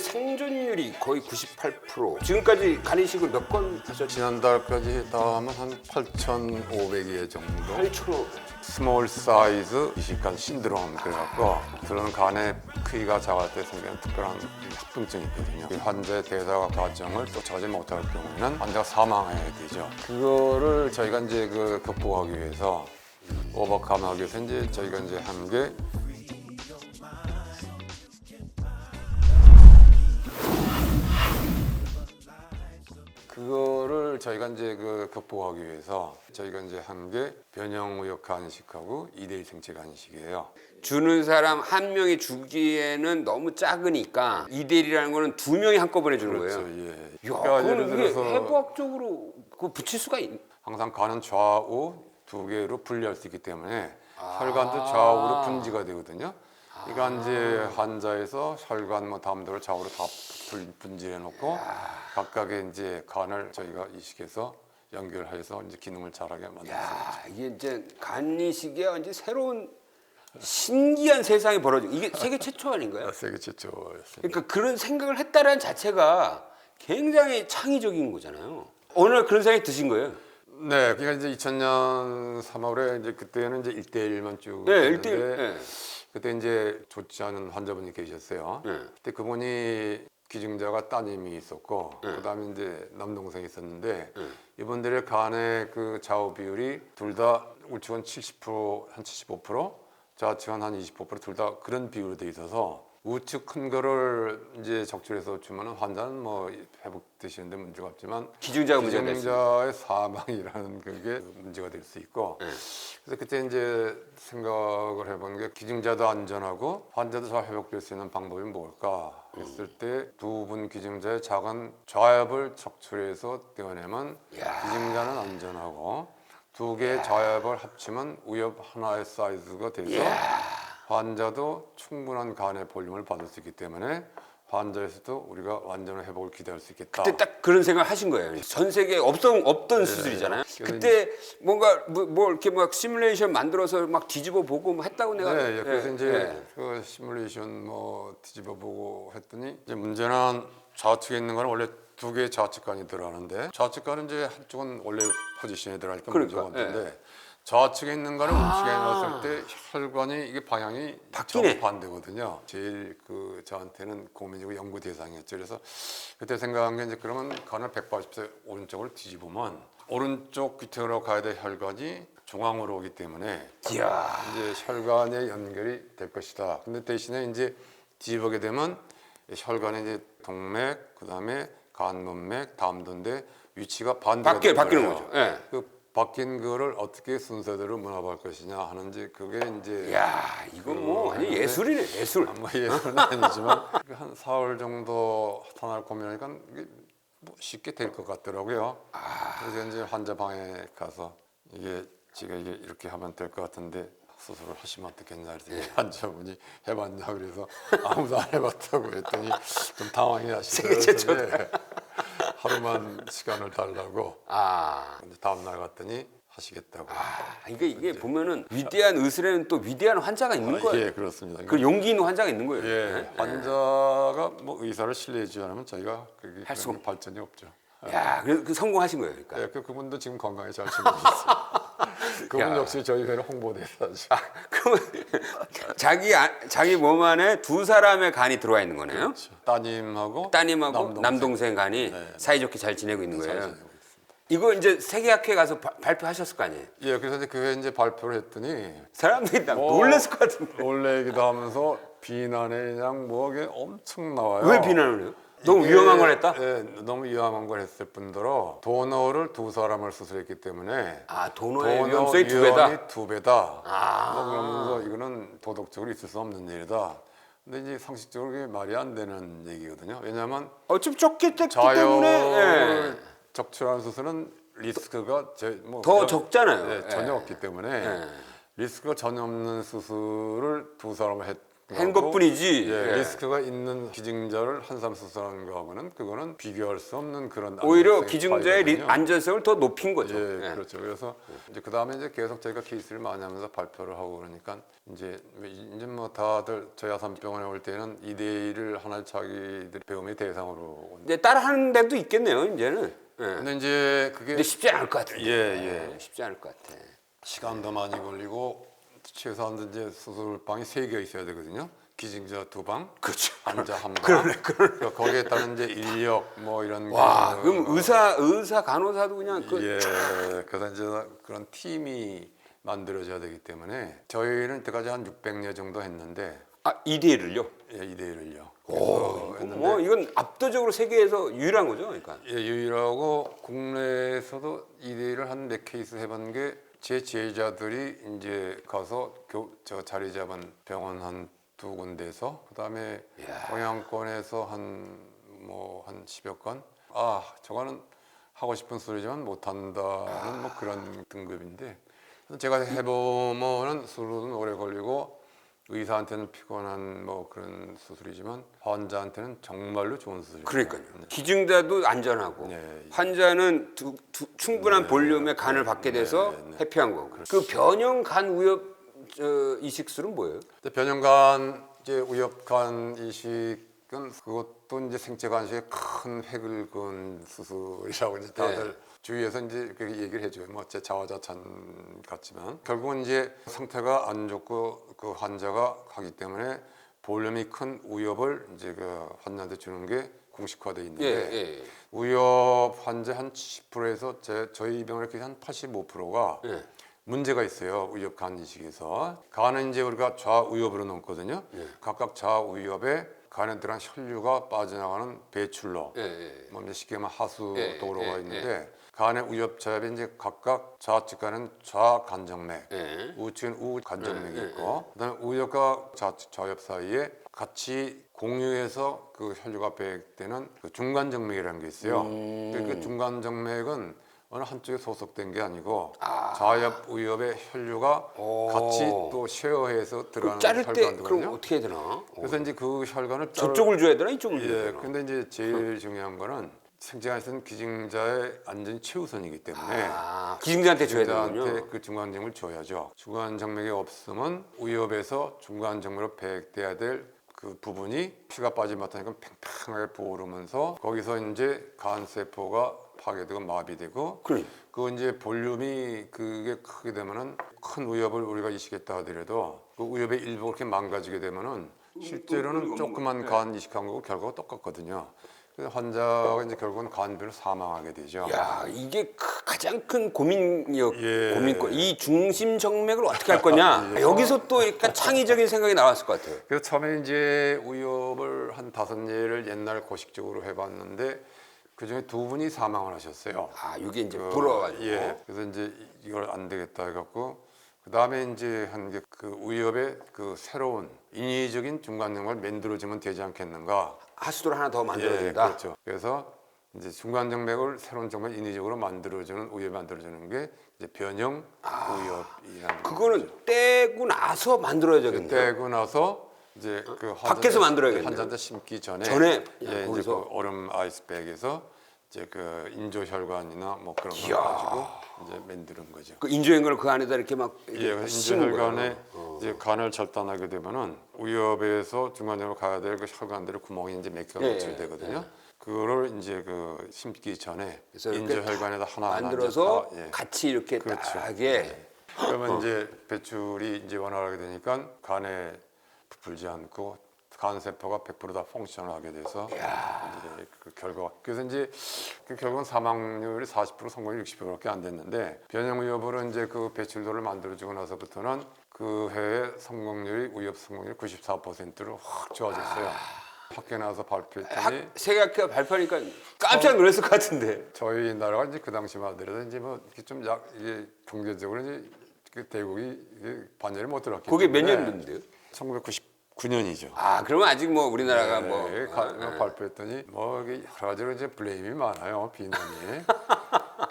생존율이 거의 98%. 지금까지 간이식을 몇 건 하셨죠? 지난달까지 다 하면 한 8,500여 정도. 8초. 스몰 사이즈 이식간 신드롬 그래갖고 그런 간의 크기가 작을 때 생기는 특별한 합병증이 있거든요. 이 환자의 대사 과정을 또 저지 못할 경우에는 환자가 사망해야 되죠. 그거를 저희가 이제 극복하기 위해서 오버컴하기 위해서 이제 저희가 이제 한 게 그거를 저희가 이제 극복하기 위해서 저희가 이제 한 게 변형의학 간이식하고 2대1 생체 간이식이에요. 주는 사람 한 명이 주기에는 너무 작으니까 2대1이라는 거는 두 명이 한꺼번에 주는 그렇죠. 거예요. 예. 야, 그러니까 예를 그건 이게 들어서 해부학적으로 그 붙일 수가 항상 간은 좌우 두 개로 분리할 수 있기 때문에 혈관도 좌우로 분지가 되거든요. 그러니까 이제 환자에서 혈관 뭐 담도를 좌우로 다 분지해 놓고 각각의 이제 간을 저희가 이식해서 연결해서 이제 기능을 잘하게 만들었습니다. 야, 이게 이제 간이식의 완전 새로운 신기한 세상이 벌어지고 이게 세계 최초 아닌가요? 세계 최초였습니다. 그러니까 그런 생각을 했다라는 자체가 굉장히 창의적인 거잖아요. 어느 날 그런 생각이 드신 거예요? 네, 그러니까 이제 2000년 3월에 이제 그때는 이제 1대1만 쭉 네, 했는데 1대1. 네. 그때 이제 좋지 않은 환자분이 계셨어요. 네. 그때 그분이 기증자가 따님이 있었고 그다음에 이제 남동생이 있었는데 이분들의 간의 그 좌우 비율이 둘 다 우측은 70%, 한 75%, 좌측은 한 25%, 둘 다 그런 비율로 돼 있어서 우측 큰 거를 이제 적출해서 주면은 환자는 뭐 회복되시는데 문제가 없지만 기증자가 문제가 됐어요. 기증자의 사망이라는 그게 문제가 될 수 있고 그래서 그때 이제 생각을 해본 게 기증자도 안전하고 환자도 잘 회복될 수 있는 방법이 뭘까 했을 때 두 분 기증자의 작은 좌엽을 적출해서 떼어내면 기증자는 안전하고 두 개의 좌엽을 합치면 우엽 하나의 사이즈가 돼서 환자도 충분한 간의 볼륨을 받을 수 있기 때문에 환자에서도 우리가 완전한 회복을 기대할 수 있겠다. 그때 딱 그런 생각을 하신 거예요. 전 세계에 없던 수술이잖아요. 그때 뭔가 뭐 이렇게 막 시뮬레이션 만들어서 막 뒤집어 보고 뭐 했다고 내가. 네, 그래서 이제 그 시뮬레이션 뭐 뒤집어 보고 했더니 이제 문제는 좌측에 있는 거는 원래 두 개의 좌측간이 들어가는데 좌측간은 이제 한쪽은 원래 포지션에 들어가니까 문제가 없는데 좌측에 있는 거를 우측에 넣었을 때 혈관이 이게 방향이 바뀌네. 정반대거든요. 제일 저한테는 고민이고 연구 대상이었죠. 그래서 그때 생각한 게 이제 그러면 간을 180도 오른쪽으로 뒤집으면 오른쪽 귀퉁이로 가야 될 혈관이 중앙으로 오기 때문에 이제 혈관의 연결이 될 것이다. 근데 대신에 이제 뒤집게 되면 혈관의 이제 동맥, 그다음에 간문맥, 담도인데 위치가 반대가 바뀌는 거죠. 네. 그 바뀐 거를 어떻게 순서대로 문합할 것이냐 하는지 그게 이제 야, 이건 뭐 아니 예술이네, 예술. 뭐 예술은 아니지만 한 4월 정도 하나를 고민하니까 이게 뭐 쉽게 될 것 같더라고요. 그래서 이제 환자 방에 가서 이게 제가 이게 이렇게 하면 될 것 같은데 수술을 하시면 어떻겠냐 그랬더니 환자분이 해봤냐 그래서 아무도 안 해봤다고 했더니 좀 당황해 하시더라고요. 하루만 시간을 달라고. 이제 다음 날 갔더니 하시겠다고. 이게 보면은 위대한 의술에는 또 위대한 환자가 있는 거예요. 예, 그렇습니다. 그 용기 있는 환자가 있는 거예요. 예, 환자가 뭐 의사를 신뢰해주지 않으면 저희가 그게 할 수가 발전이 없죠. 야, 그래서 그 성공하신 거예요, 그러니까. 예, 그분도 지금 건강히 잘 지내고 있어요. 그분 역시 저희 회는 홍보대사죠. 그러면 자기 몸 안에 두 사람의 간이 들어와 있는 거네요. 그렇죠. 따님하고 남동생 간이 네. 사이좋게 잘 지내고 있는 잘 거예요. 지내고 있습니다. 이거 이제 세계학회 가서 발표하셨을 거 아니에요. 예, 그래서 이제 그게 이제 발표를 했더니 사람들이 다 놀랐을 것 같은데. 놀래기도 하면서 비난에 그냥 뭐게 엄청 나와요. 왜 비난을 해요? 너무 위험한 걸 했다? 예, 너무 위험한 걸 했을 뿐더러 도너를 두 사람을 수술했기 때문에 도너의 위험성이 두 배다. 위험이 두 배다. 뭐 그러면서 이거는 도덕적으로 있을 수 없는 일이다. 근데 이제 상식적으로 그게 말이 안 되는 얘기거든요. 왜냐하면 어차피 좁기 때문에 자연을 적출하는 수술은 리스크가 더 적잖아요. 전혀 없기 때문에 리스크가 전혀 없는 수술을 두 사람을 한 것뿐이지. 예, 예. 리스크가 있는 기증자를 한삼 수술하는 거하고는 그거는 비교할 수 없는 그런 오히려 안전성의 기증자의 차이거든요. 안전성을 더 높인 거죠. 예, 예. 그렇죠. 그래서 이제 그 다음에 이제 계속 저희가 케이스를 많이 하면서 발표를 하고 그러니까 이제 뭐 다들 저희 아산병원에 올 때는 2대1을 하나 자기들 배움의 대상으로. 이제 따라하는 데도 있겠네요. 이제는. 예. 근데 이제 그게 근데 쉽지 않을 것 같아요. 예. 쉽지 않을 것 같아. 시간도 많이 걸리고 최소한 이제 수술방이 3개 있어야 되거든요. 기증자 2방, 그렇죠. 환자 1방. 그러니까 거기에 따른 이제 인력 뭐 이런 와, 게 그럼 의사, 간호사도 그냥 예, 그래서 이제 그런 팀이 만들어져야 되기 때문에 저희는 이때까지 한 600여 정도 했는데 2대1을요? 예, 2대1을요. 오, 뭐 이건 압도적으로 세계에서 유일한 거죠, 그러니까. 예, 유일하고 국내에서도 2대1을 한 몇 케이스 해본 게 제 지휘자들이 이제 가서 저 자리 잡은 병원 한 2군데에서 그다음에 동양권에서 한 10여 건. 저거는 하고 싶은 소리지만 못 한다는 뭐 그런 등급인데 제가 해보면은 수술은 오래 걸리고 의사한테는 피곤한 뭐 그런 수술이지만 환자한테는 정말로 좋은 수술이에요. 그러니까요. 기증자도 안전하고 네. 환자는 충분한 볼륨의 간을 받게 돼서 해피한 거고. 그 변형 간 우엽 이식술은 뭐예요? 변형간 이제 우엽간 이식은 그것도 이제 생체 간식에 큰 획을 그은 수술이라고 이제 다들 주위에서 이제 그렇게 얘기를 해줘요. 뭐 제 자화자찬 같지만 결국은 이제 상태가 안 좋고 그 환자가 하기 때문에 볼륨이 큰 우엽을 이제 그 환자한테 주는 게 공식화돼 있는데 우엽 환자 한 70%에서 저희 병원에 한 85%가 문제가 있어요. 우엽 간 이식에서 간은 이제 우리가 좌우엽으로 넣거든요. 각각 좌우엽에 간에 들어간 혈류가 빠져나가는 배출로, 뭐 이제 쉽게 말하면 하수 도로가 있는데 간의 우엽 저엽에 이제 각각 좌측 간은 좌간정맥, 우측은 우간정맥이 있고, 그다음에 우엽과 좌측 좌엽 사이에 같이 공유해서 그 혈류가 배액되는 그 중간정맥이라는 게 있어요. 그 중간정맥은 어느 한쪽에 소속된 게 아니고 좌엽 우엽의 혈류가 같이 또 쉐어해서 들어가는 자를 때 혈관이거든요. 그럼 어떻게 해야 되나? 그래서 이제 그 혈관을 저쪽을 줘야 되나 이쪽을 줘야 되나? 근데 이제 제일 중요한 거는 생체간에서는 기증자의 안전이 최우선이기 때문에 기증자한테 줘야 기증자한테 되는군요. 그 중간정맥을 줘야죠. 중간정맥이 없으면 우엽에서 중간정맥으로 배액돼야 될 그 부분이 피가 빠지지 못하니까 팽팽하게 부어오르면서 거기서 이제 간세포가 파괴되고 마비되고 그 이제 볼륨이 그게 크게 되면은 큰 우엽을 우리가 이식했다 하더라도 그 우엽의 일부 그렇게 망가지게 되면은 실제로는 조그만 간 이식한 거고 결과가 똑같거든요. 그래서 환자가 이제 결국은 간병으로 사망하게 되죠. 야, 이게 가장 큰 고민권. 이 중심 정맥을 어떻게 할 거냐? 여기서 또 약간 창의적인 생각이 나왔을 것 같아요. 그래서 처음에 이제 우엽을 한 5예를 옛날 고식적으로 해봤는데 그 중에 2분이 사망을 하셨어요. 이게 이제 불어가지고. 그래서 이제 이걸 안 되겠다 해갖고 그 다음에 이제 한 게 그 우엽의 그 새로운 인위적인 중간정맥을 만들어주면 되지 않겠는가. 하수도를 하나 더 만들어야 된다. 그렇죠. 그래서 이제 중간정맥을 새로운 정맥 인위적으로 만들어주는 우엽 만들어주는 게 이제 변형 우엽이라는. 그거는 떼고 나서 만들어야 되겠네요. 떼고 나서 이제 그 밖에서 만들어야겠네요. 환자한테 심기 전에 이제 거기서 그 얼음 아이스백에서 이제 그 인조혈관이나 뭐 그런 거 가지고 이제 만드는 거죠. 그 인조연골을 그 안에다 이렇게 막 인조혈관에 이제 간을 절단하게 되면은 우엽에서 중간으로 가야 될 그 혈관들의 구멍이 이제 몇 개가 노출되거든요. 그거를 이제 그 심기 전에 인조혈관에다 하나 만들어서 같이 이렇게 딱하게. 그러면 이제 배출이 이제 원활하게 되니까 간에 부풀지 않고 간 세포가 100% 다 펑션을 하게 돼서 이제 그 결과 그래서 이제 그 결국은 사망률이 40% 성공률이 60%밖에 안 됐는데 변형 우엽으로 이제 그 배출도를 만들어주고 나서부터는 그 해의 성공률이 우엽 성공률이 94%로 확 좋아졌어요. 밖에 나와서 발표했더니 세계학회가 발표하니까 깜짝 놀랐을 것 같은데. 저희 나라가 이제 그 당시만 하더라도 이제 뭐 좀 이게 경제적으로 이제 그 대국이 이게 반열에 못 들었기 때문에. 그게 몇 년도인데요? 1999년이죠. 그러면 아직 뭐 우리나라가 뭐 발표했더니 뭐 여러 가지로 이제 블레임이 많아요. 비난이.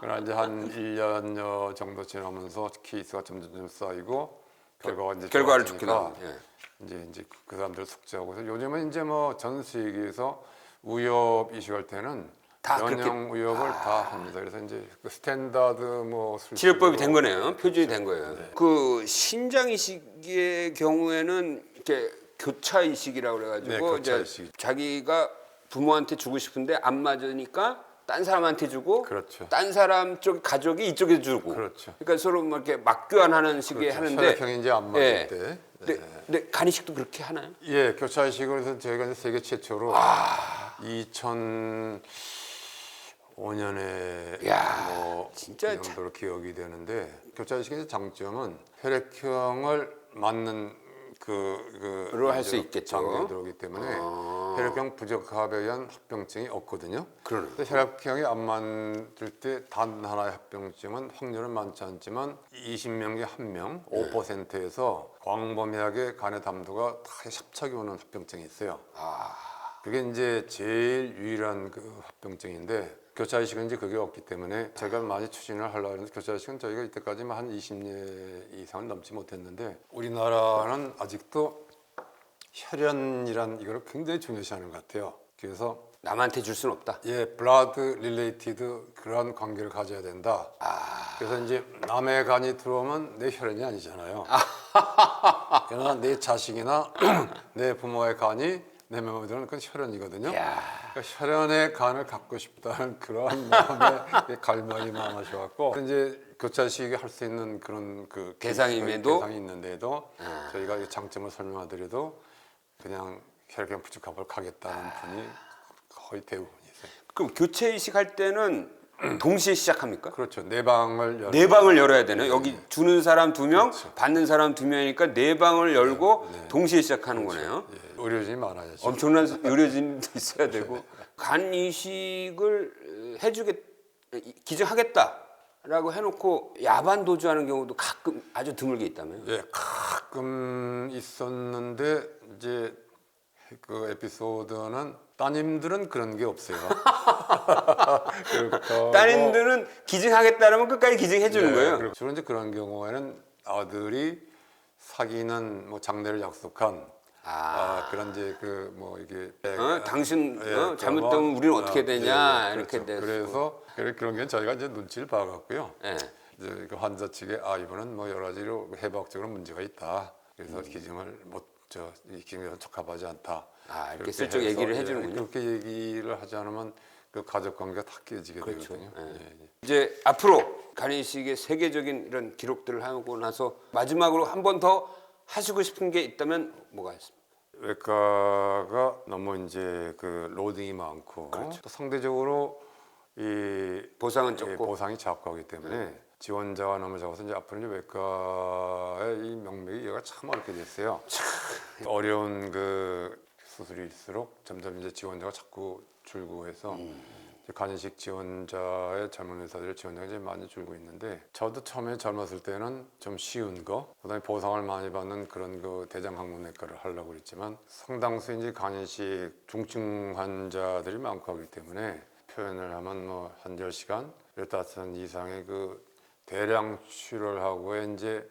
그러나 이제 한 1년여 정도 지나면서 케이스가 점점 쌓이고 결과가 이제 결과를 좋게 좋아지니까 나오면. 이제 그 사람들 숙제하고 그래서 요즘은 이제 뭐 전 세계에서 위협 이식할 때는 다 연형 위협을 다 합니다. 그래서 이제 그 스탠다드 뭐 치료법이 된 거네요. 표준이 된 거예요. 네. 그 신장 이식의 경우에는 이렇게 교차 이식이라고 그래가지고 네, 교차 이제 이식. 자기가 부모한테 주고 싶은데 안 맞으니까 딴 사람한테 주고, 그렇죠. 딴 사람 쪽 가족이 이쪽에 주고, 그렇죠. 그러니까 서로 뭐 이렇게 맞교환하는 식의 그렇죠. 하는데, 혈액형이 이제 안 맞을 예. 때. 근데 간이식도 그렇게 하나요? 예, 교차 이식을 해서 저희가 이제 세계 최초로 2005년에 야, 뭐 진짜 그 정도로 기억이 되는데 교차 이식의 장점은 혈액형을 맞는 로 할 수 있겠죠. 장기가 들어오기 때문에 혈액형 부적합에 의한 합병증이 없거든요. 그러네. 그래서 혈액형이 안 맞을 때 단 하나의 합병증은 확률은 많지 않지만 20명 중에 1명, 5%에서 광범위하게 간의 담도가 다 협착이 오는 합병증이 있어요. 그게 이제 제일 유일한 그 합병증인데 교차 이식은 이제 그게 없기 때문에 제가 많이 추진을 하려고 했는데 교차 이식은 저희가 이때까지만 한 20년 이상은 넘지 못했는데 우리나라는 아직도 혈연이란 이거를 굉장히 중요시하는 것 같아요. 그래서 남한테 줄 수는 없다. 예, 블라드 릴레이티드 그런 관계를 가져야 된다. 그래서 이제 남의 간이 들어오면 내 혈연이 아니잖아요. 그러나 내 자식이나 내 부모의 간이 내 몸에 들어오는 건 혈연이거든요. 그러니까 혈연의 간을 갖고 싶다는 그런 마음에 갈망이 많으셔갖고 이제 교차식이 할 수 있는 그런 그 대상임에도? 대상이 있는데도 저희가 이 장점을 설명하더라도 그냥 혈액형 부족합을 가겠다는 분이 거의 대부분이세요. 그럼 교체 이식 할 때는 동시에 시작합니까? 그렇죠. 네 방을 네 방을 열어야 되네. 여기 주는 사람 2명, 받는 사람 2명이니까 네 방을 열고 동시에 시작하는 거네요. 예, 의료진이 많아야죠. 엄청난 의료진도 있어야 되고 간 이식을 기증하겠다라고 해놓고 야반 도주하는 경우도 가끔 아주 드물게 있다며요. 예, 가끔 있었는데 이제 그 에피소드는 따님들은 그런 게 없어요. 따님들은 기증하겠다라면 끝까지 기증해 주는 거예요. 그리고 주로 이제 그런 경우에는 아들이 사귀는 뭐 장래를 약속한 그런 이제 그 뭐 이게 당신 예, 잘못되면 우리는 어떻게 되냐 예, 이렇게 그렇죠. 돼서 그래서 그런 게 저희가 이제 눈치를 봐갖고요. 예. 이제 그 환자 측에 이분은 뭐 여러 가지로 해부학적으로 문제가 있다. 그래서 기증을 이 기증에 적합하지 않다. 이렇게 그렇게 슬쩍 해서, 얘기를 해주는군요. 그렇게 얘기를 하지 않으면 그 가족 관계가 다 깨지게 그렇죠. 되거든요. 예. 이제 앞으로 간이식의 세계적인 이런 기록들을 하고 나서 마지막으로 한 번 더 하시고 싶은 게 있다면 뭐가 있습니까? 외과가 너무 이제 그 로딩이 많고 또 상대적으로 이 보상은 적고 보상이 작고 하기 때문에 지원자가 너무 적어서 이제 앞으로 이제 외과의 이 명맥이 얘가 참 어렵게 됐어요. 어려운 그 수술일수록 점점 이제 지원자가 자꾸 줄고 해서 간이식 지원자의 젊은 의사들의 지원자가 이제 많이 줄고 있는데 저도 처음에 젊었을 때는 좀 쉬운 거 그다음에 보상을 많이 받는 그런 그 대장학문외과를 하려고 그랬지만 상당수 이제 간이식 중증 환자들이 많고 하기 때문에 표현을 하면 뭐 한 10시간 15시간 이상의 그 대량 출혈하고 이제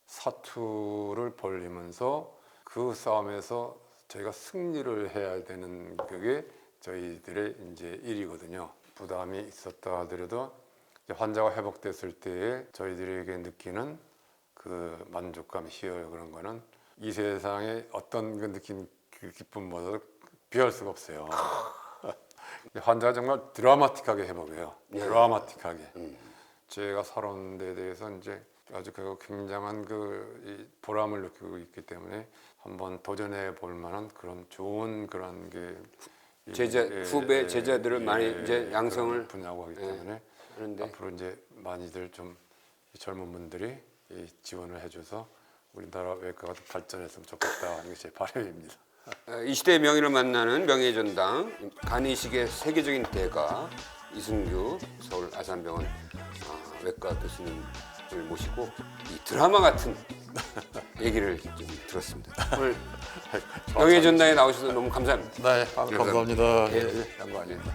사투를 벌리면서 그 싸움에서 저희가 승리를 해야 되는 그게 저희들의 이제 일이거든요. 부담이 있었다 하더라도 이제 환자가 회복됐을 때에 저희들에게 느끼는 그 만족감, 희열 그런 거는 이 세상에 어떤 그 느낀 그 기쁨보다도 비할 수가 없어요. 환자가 정말 드라마틱하게 회복해요. 드라마틱하게. 제가 살아온 데 대해서 이제 아주 그 굉장한 이 보람을 느끼고 있기 때문에 한번 도전해 볼 만한 그런 좋은 그런 게 후배 제자들을 많이 이제 양성을 분야고 하기 때문에 그런데 앞으로 이제 많이들 좀 젊은 분들이 지원을 해줘서 우리나라 외과가 더 발전했으면 좋겠다 이게 제 바람입니다. 이 시대의 명의를 만나는 명예전당 간이식의 세계적인 대가 이승규 서울 아산병원 외과 교수님을 모시고 이 드라마 같은 얘기를 좀 들었습니다. 오늘 명예전당에 나오셔서 너무 감사합니다. 네, 감사합니다. 예, 양보 아닙니다.